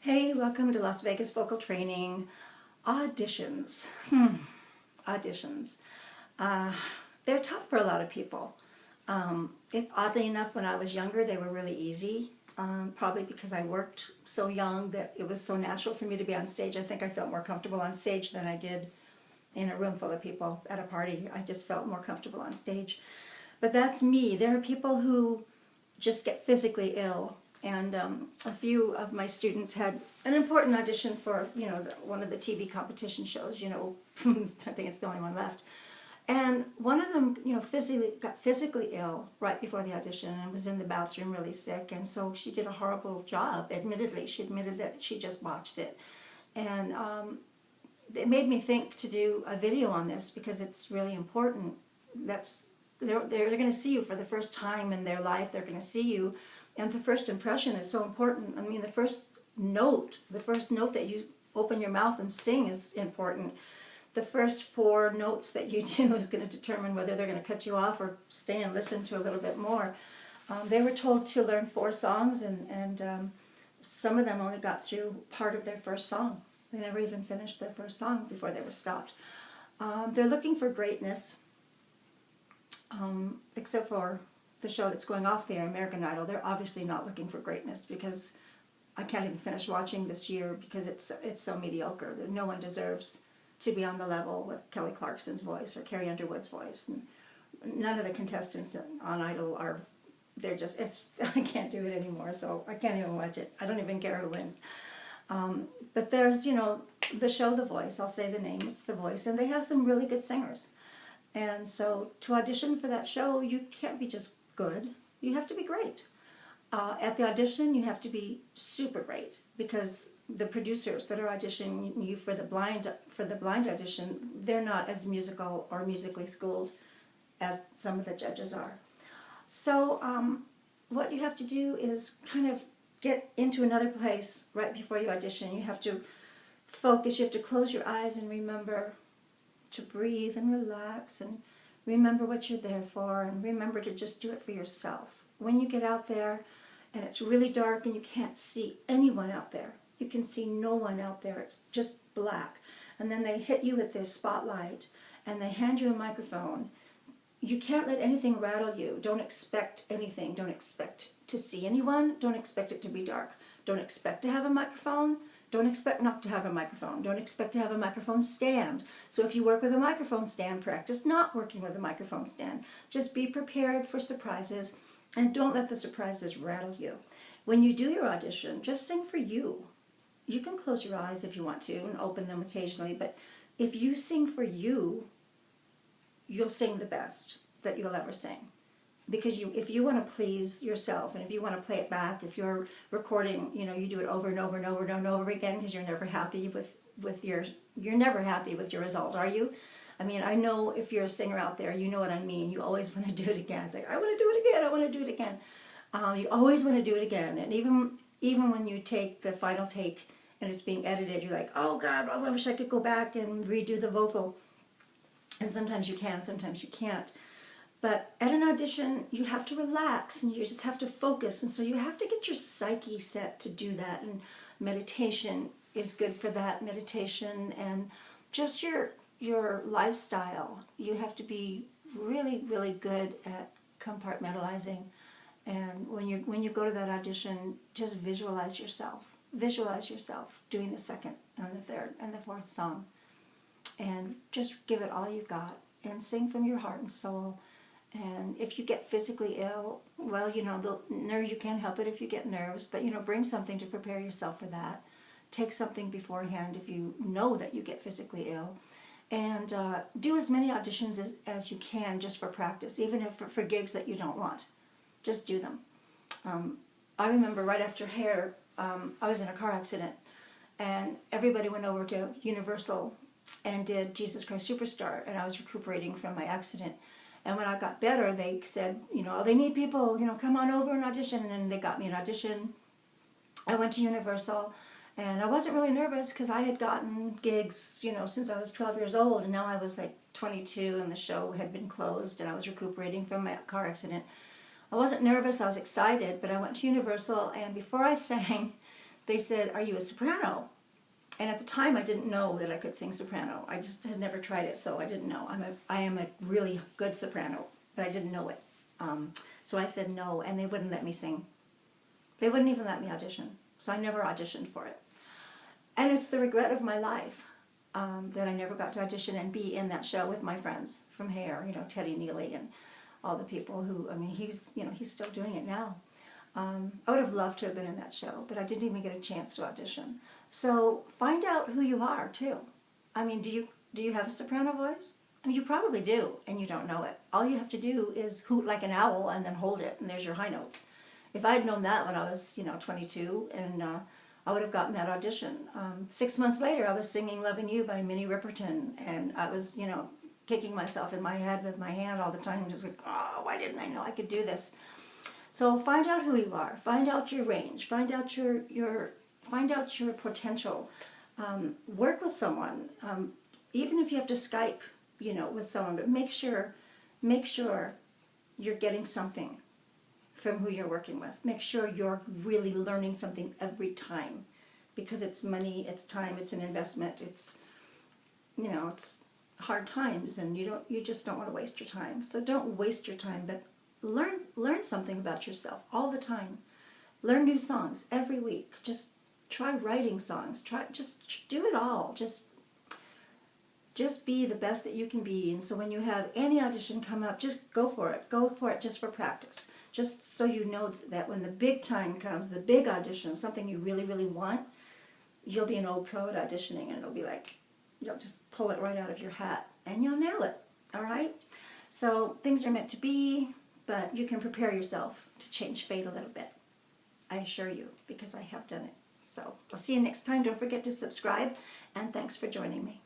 Hey, welcome to Las Vegas Vocal Training. Auditions. Auditions. They're tough for a lot of people. Oddly enough, when I was younger, they were really easy. Probably because I worked so young that it was so natural for me to be on stage. I think I felt more comfortable on stage than I did in a room full of people at a party. I just felt more comfortable on stage. But that's me. There are people who just get physically ill. And a few of my students had an important audition for, one of the TV competition shows, I think it's the only one left. And one of them, got physically ill right before the audition and was in the bathroom really sick. And so she did a horrible job, admittedly. She admitted that she just botched it. And it made me think to do a video on this because it's really important. They're going to see you for the first time in their life. They're going to see you. And the first impression is so important. I mean, the first note that you open your mouth and sing is important. The first 4 notes that you do is going to determine whether they're going to cut you off or stay and listen to a little bit more. They were told to learn 4 songs, and some of them only got through part of their first song. They never even finished their first song before they were stopped. They're looking for greatness, except for the show that's going off the air, American Idol. They're obviously not looking for greatness because I can't even finish watching this year because it's so mediocre. No one deserves to be on the level with Kelly Clarkson's voice or Carrie Underwood's voice. And none of the contestants on Idol are, I can't do it anymore, so I can't even watch it. I don't even care who wins. But there's, the show The Voice, I'll say the name, it's The Voice, and they have some really good singers. And so to audition for that show, you can't be just good, you have to be great. At the audition, you have to be super great because the producers that are auditioning you for the blind audition, they're not as musical or musically schooled as some of the judges are. So what you have to do is kind of get into another place right before you audition. You have to focus, you have to close your eyes and remember to breathe and relax and remember what you're there for, and remember to just do it for yourself. When you get out there and it's really dark and you can't see anyone out there, you can see no one out there, it's just black, and then they hit you with this spotlight and they hand you a microphone, you can't let anything rattle you. Don't expect anything. Don't expect to see anyone. Don't expect it to be dark. Don't expect to have a microphone. Don't expect not to have a microphone. Don't expect to have a microphone stand. So if you work with a microphone stand, practice not working with a microphone stand. Just be prepared for surprises and don't let the surprises rattle you. When you do your audition, just sing for you. You can close your eyes if you want to and open them occasionally, but if you sing for you, you'll sing the best that you'll ever sing. Because if you want to please yourself, and if you want to play it back, if you're recording, you do it over and over and over and over again because you're never happy you're never happy with your result, are you? I mean, I know if you're a singer out there, you know what I mean. You always want to do it again. It's like, I want to do it again. I want to do it again. You always want to do it again. And even when you take the final take and it's being edited, you're like, oh God, I wish I could go back and redo the vocal. And sometimes you can, sometimes you can't. But at an audition, you have to relax and you just have to focus. And so you have to get your psyche set to do that. And meditation is good for that. Meditation and just your lifestyle. You have to be really, really good at compartmentalizing. And when you go to that audition, just visualize yourself. Visualize yourself doing the second and the third and the fourth song. And just give it all you've got and sing from your heart and soul. And if you get physically ill, well, you can't help it if you get nerves, but bring something to prepare yourself for that. Take something beforehand if you know that you get physically ill. And do as many auditions as you can just for practice, even if for gigs that you don't want. Just do them. I remember right after Hair, I was in a car accident, and everybody went over to Universal and did Jesus Christ Superstar, and I was recuperating from my accident. And when I got better, they said, they need people, come on over and audition. And then they got me an audition. I went to Universal, and I wasn't really nervous because I had gotten gigs, since I was 12 years old. And now I was like 22, and the show had been closed, and I was recuperating from my car accident. I wasn't nervous, I was excited, but I went to Universal, and before I sang, they said, "Are you a soprano?" And at the time, I didn't know that I could sing soprano. I just had never tried it, so I didn't know. I am a really good soprano, but I didn't know it. So I said no, and they wouldn't let me sing. They wouldn't even let me audition. So I never auditioned for it. And it's the regret of my life that I never got to audition and be in that show with my friends from Hair, Teddy Neely and all the people who, he's still doing it now. I would have loved to have been in that show, but I didn't even get a chance to audition. So find out who you are too. Do you have a soprano voice? You probably do, and you don't know it. All you have to do is hoot like an owl and then hold it, and there's your high notes. If I had known that when I was, 22, and I would have gotten that audition. 6 months later, I was singing "Loving You" by Minnie Riperton, and I was, kicking myself in my head with my hand all the time, just like, oh, why didn't I know I could do this? So find out who you are. Find out your range. Find out your potential. Work with someone, even if you have to Skype, with someone. But make sure you're getting something from who you're working with. Make sure you're really learning something every time, because it's money, it's time, it's an investment. It's it's hard times, and you just don't want to waste your time. So don't waste your time, but learn something about yourself all the time. Learn new songs every week. Just try writing songs. Just do it all. Just be the best that you can be. And so when you have any audition come up, just go for it. Go for it just for practice. Just so you know that when the big time comes, the big audition, something you really, really want, you'll be an old pro at auditioning, and it'll be like, you'll just pull it right out of your hat and you'll nail it. All right? So things are meant to be, but you can prepare yourself to change fate a little bit. I assure you, because I have done it. So I'll see you next time. Don't forget to subscribe, and thanks for joining me.